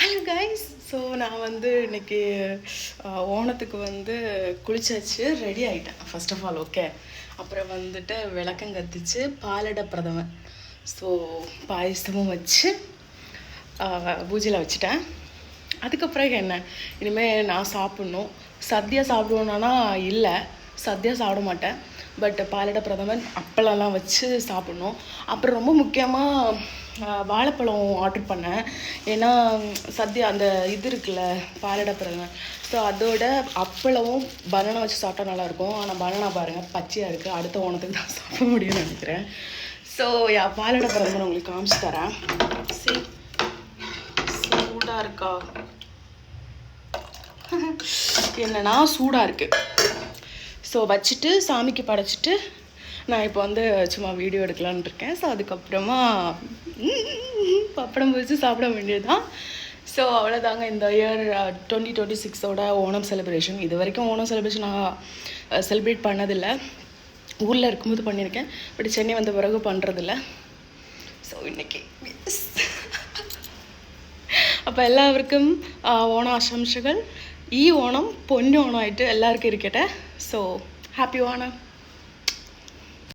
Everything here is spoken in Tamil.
Hello guys. ஸோ நான் வந்து இன்னைக்கு ஓணத்துக்கு வந்து குளிச்சாச்சு, ரெடி ஆகிட்டேன். First of all okay. அப்புறம் வந்துட்டு விளக்கம் கத்திச்சு, பாலடை பிரதமன், ஸோ பாயசமும் வச்சு பூஜையில் வச்சுட்டேன். அதுக்கப்புறம் என்ன, இனிமேல் நான் சாப்பிட்ணும். சத்யா சாப்பிடுவோன்னா இல்லை, சத்யா சாப்பிட மாட்டேன். பட் பாலடை பிரதமன் அப்பளம்லாம் வச்சு சாப்பிட்ணும். அப்புறம் ரொம்ப முக்கியமாக வாழைப்பழம் ஆர்டர் பண்ணேன். ஏன்னா சத்யா அந்த இது இருக்குல்ல பாலடை பிரதமன், ஸோ அதோட அப்பளமும் பனானா வச்சு சாப்பிட்டா நல்லாயிருக்கும். ஆனால் பனானா பாருங்கள் பச்சையாக இருக்குது, அடுத்த ஓணத்துக்கு தான் சாப்பிட முடியும்னு நினைக்கிறேன். ஸோ பாலடை பிரதமன் உங்களுக்கு காமிச்சு தரேன். சரி, சூடாக இருக்கா என்னன்னா சூடாக இருக்குது. ஸோ வச்சுட்டு சாமிக்கு படைச்சிட்டு நான் இப்போ வந்து சும்மா வீடியோ எடுக்கலான்னு இருக்கேன். ஸோ அதுக்கப்புறமா பப்படம் வச்சு சாப்பிட வேண்டியது தான். ஸோ அவ்வளோதாங்க இந்த இயர் 2026 ஓணம் செலிப்ரேஷன். இது வரைக்கும் ஓணம் செலிப்ரேஷன் நான் செலிப்ரேட் பண்ணதில்லை. ஊரில் இருக்கும்போது பண்ணியிருக்கேன், பட் சென்னை வந்த பிறகு பண்ணுறதில்ல. ஸோ இன்னைக்கு அப்போ எல்லாருக்கும் ஓண ஆசம்சைகள். ஓணம் பொன்னோணம் ஆகிட்டு எல்லாருக்கும் இருக்கட்ட. So happy Onam.